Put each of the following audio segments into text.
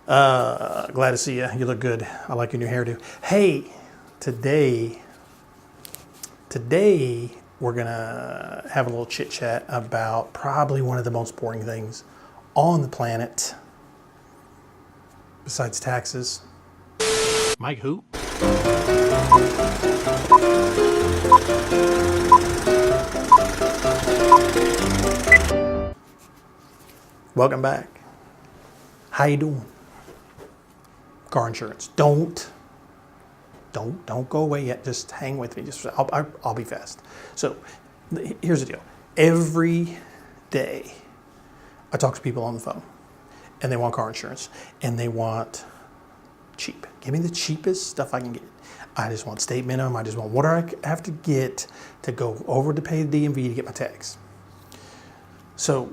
Glad to see you. You look good. I like your new hairdo. Hey, today we're gonna have a little chit chat about probably one of the most boring things on the planet, besides taxes. Mike who? Welcome back. How you doing? Car insurance. Don't go away yet. Just hang with me. I'll be fast. So here's the deal. Every day I talk to people on the phone and they want car insurance and they want cheap. Give me the cheapest stuff I can get. I just want state minimum. I just want what do I have to get to go over to pay the DMV to get my tax. So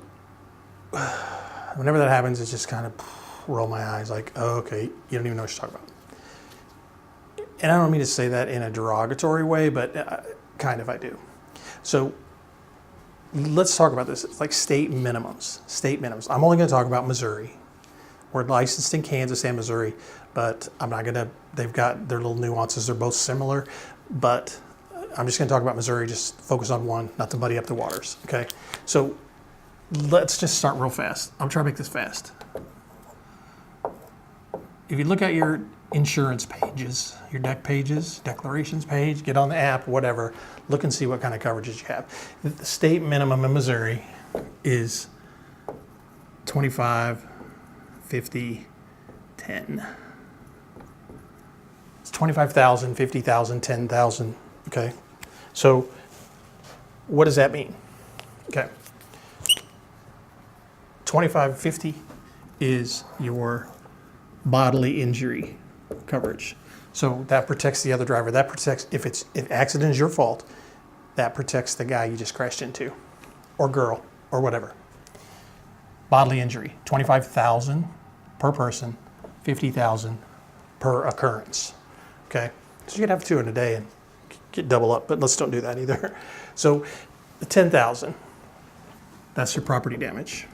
whenever that happens, it's just kind of roll my eyes like, oh, okay, you don't even know what you're talking about. And I don't mean to say that in a derogatory way, but kind of I do. So let's talk about this. It's like state minimums. State minimums. I'm only going to talk about Missouri. We're licensed in Kansas and Missouri, but I'm not going to, they've got their little nuances. They're both similar, but I'm just going to talk about Missouri, just focus on one, not to muddy up the waters, okay? So let's just start real fast. I'm trying to make this fast. If you look at your insurance pages, your deck pages, declarations page, get on the app, whatever, look and see what kind of coverages you have. The state minimum in Missouri is 25, 50, 10. It's 25,000, 50,000, 10,000, okay? So what does that mean? Okay. 25, 50 is your bodily injury coverage. So that protects the other driver. That protects, if accident is your fault, that protects the guy you just crashed into, or girl, or whatever. Bodily injury, 25,000 per person, 50,000 per occurrence. Okay, so you could have two in a day and get double up, but let's don't do that either. So the 10,000, that's your property damage.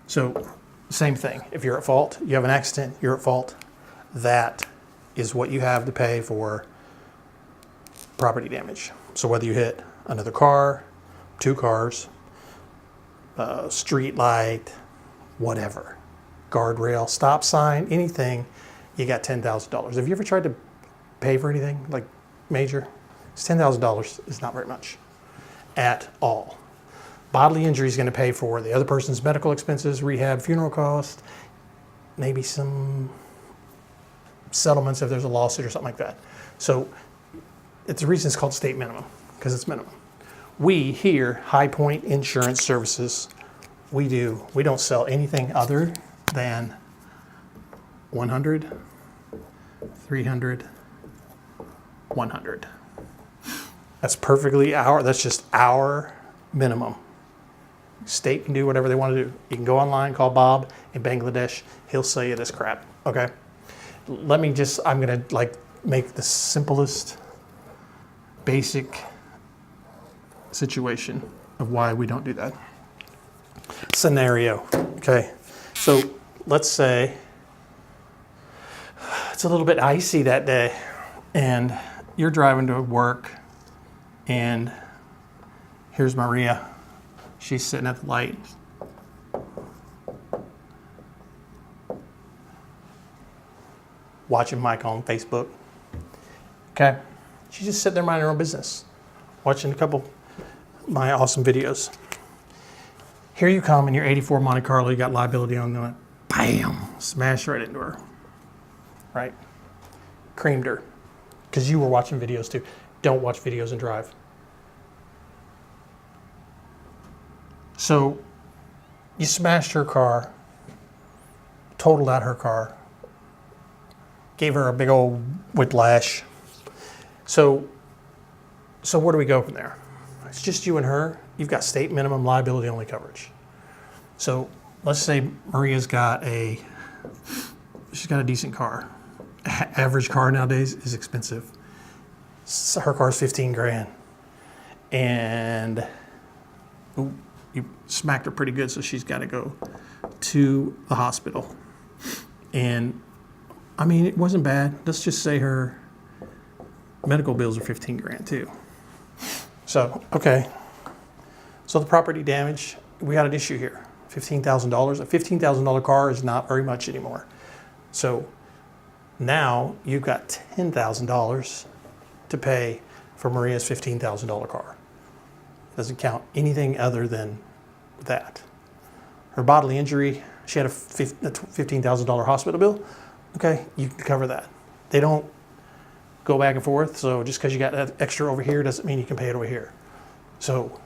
So same thing. If you're at fault, you have an accident, you're at fault, that is what you have to pay for property damage. So whether you hit another car, two cars, street light, whatever, guardrail, stop sign, anything, you got $10,000. Have you ever tried to pay for anything like major? It's $10,000 is not very much at all. Bodily injury is going to pay for the other person's medical expenses, rehab, funeral costs, maybe some settlements if there's a lawsuit or something like that. So it's the reason it's called state minimum, because it's minimum. We here, High Point Insurance Services, we don't sell anything other than 100, 300, 100. That's that's just our minimum. State can do whatever they want to do. You can go online, call Bob in Bangladesh. He'll sell you this crap, okay? I'm going to make the simplest, basic situation of why we don't do that. Scenario, okay? So let's say it's a little bit icy that day and you're driving to work and here's Maria. She's sitting at the light. Watching Mike on Facebook. Okay. She's just sitting there minding her own business. Watching a couple of my awesome videos. Here you come in your 84 Monte Carlo, you got liability on the, bam, smash right into her. Right? Creamed her. Because you were watching videos too. Don't watch videos and drive. So you smashed her car, totaled out her car, gave her a big old whiplash. So where do we go from there? It's just you and her. You've got state minimum liability only coverage. So let's say Maria's got she's got a decent car. Average car nowadays is expensive. So her car's 15 grand. And you smacked her pretty good, so she's got to go to the hospital. And I mean, it wasn't bad. Let's just say her medical bills are 15 grand too. So, okay. So the property damage, we got an issue here. $15,000. A $15,000 car is not very much anymore. So now you've got $10,000 to pay for Maria's $15,000 car. It doesn't count anything other than that. Her bodily injury, she had a $15,000 hospital bill. Okay, you can cover that. They don't go back and forth. So just because you got that extra over here doesn't mean you can pay it over here. So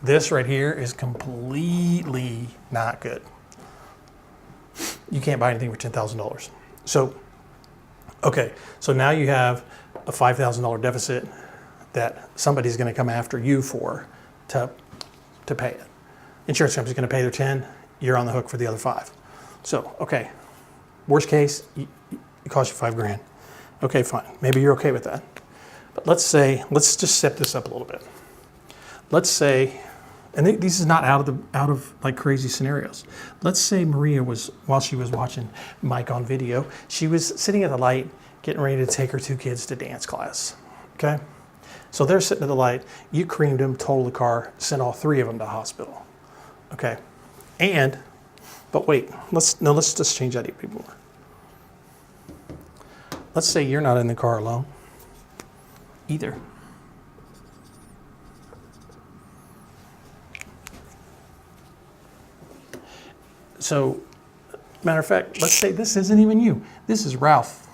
this right here is completely not good. You can't buy anything for $10,000. So, okay, so now you have a $5,000 deficit that somebody's going to come after you for to pay it. Insurance company's going to pay their 10, you're on the hook for the other 5. So, okay, worst case, it costs you 5 grand. Okay, fine. Maybe you're okay with that. But let's just set this up a little bit. Let's say, and this is not out of like crazy scenarios. Let's say Maria was, while she was watching Mike on video, she was sitting at the light, getting ready to take her 2 kids to dance class. Okay? So they're sitting at the light, you creamed them, totaled the car, sent all 3 of them to the hospital. Okay? But wait, let's just change that even more. Let's say you're not in the car alone either. So, matter of fact, let's say this isn't even you. This is Ralph.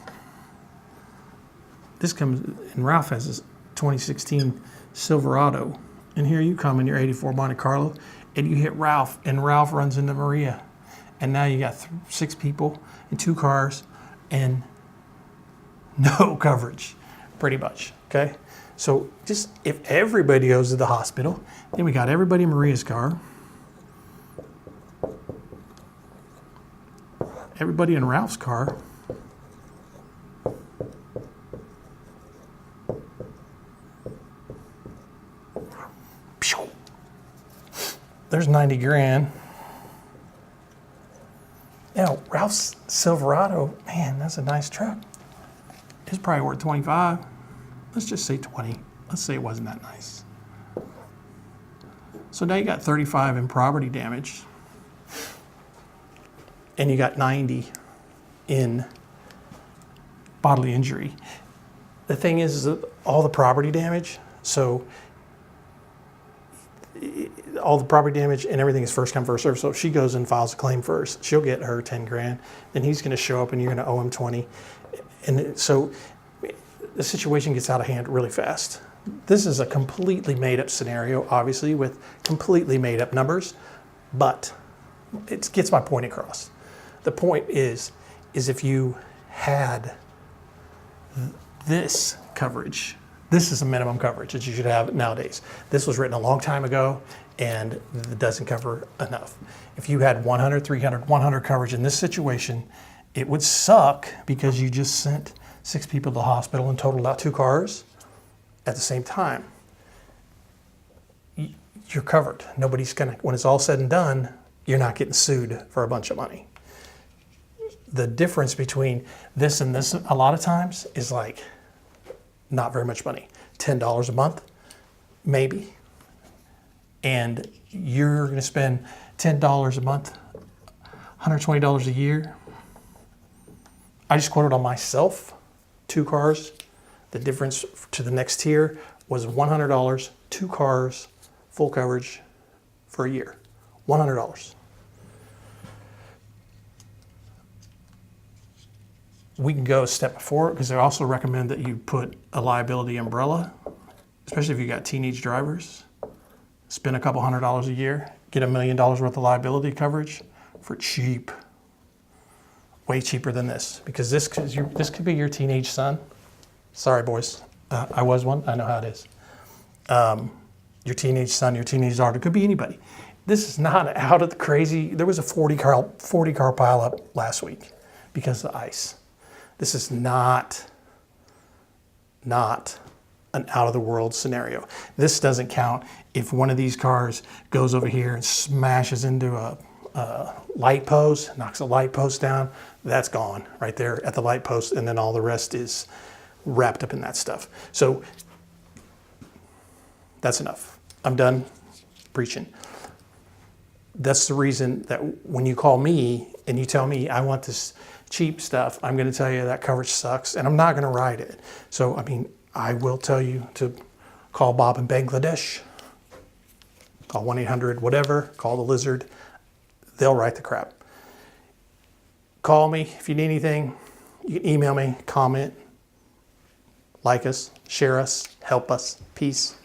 This comes, and Ralph has this 2016 Silverado. And here you come in your 84 Monte Carlo, and you hit Ralph, and Ralph runs into Maria. And now you got 6 people in 2 cars, and no coverage, pretty much, okay? So just if everybody goes to the hospital, then we got everybody in Maria's car, everybody in Ralph's car, there's 90 grand. Yeah, Ralph's Silverado, man, that's a nice truck. It's probably worth 25. Let's just say 20. Let's say it wasn't that nice. So now you got 35 in property damage, and you got 90 in bodily injury. The thing is that all the property damage, so all the property damage and everything is first come, first served. So if she goes and files a claim first, she'll get her 10 grand. Then he's going to show up and you're going to owe him 20. And so the situation gets out of hand really fast. This is a completely made up scenario, obviously, with completely made up numbers, but it gets my point across. The point is if you had this coverage, this is a minimum coverage that you should have nowadays. This was written a long time ago and it doesn't cover enough. If you had 100, 300, 100 coverage in this situation, it would suck because you just sent 6 people to the hospital and totaled out 2 cars at the same time. You're covered. Nobody's gonna, when it's all said and done, you're not getting sued for a bunch of money. The difference between this and this a lot of times is like not very much money. $10 a month, maybe. And you're gonna spend $10 a month, $120 a year. I just quoted on myself, 2 cars. The difference to the next tier was $100, 2 cars, full coverage for a year, $100. We can go a step before because I also recommend that you put a liability umbrella, especially if you got teenage drivers. Spend a couple $100 a year, get $1 million worth of liability coverage for cheap. Way cheaper than this, because this could be your teenage son. Sorry, boys. I was one. I know how it is. Your teenage son, your teenage daughter. It could be anybody. This is not out of the crazy. There was a 40 car pileup last week because of ice. This is not an out-of-the-world scenario. This doesn't count if one of these cars goes over here and smashes into light post, knocks a light post down, that's gone right there at the light post, and then all the rest is wrapped up in that stuff. So that's enough. I'm done preaching. That's the reason that when you call me and you tell me I want this cheap stuff, I'm going to tell you that coverage sucks, and I'm not going to write it. So, I mean, I will tell you to call Bob in Bangladesh, call 1-800 whatever, call the Lizard. They'll write the crap. Call me if you need anything. You can email me, comment, like us, share us, help us. Peace.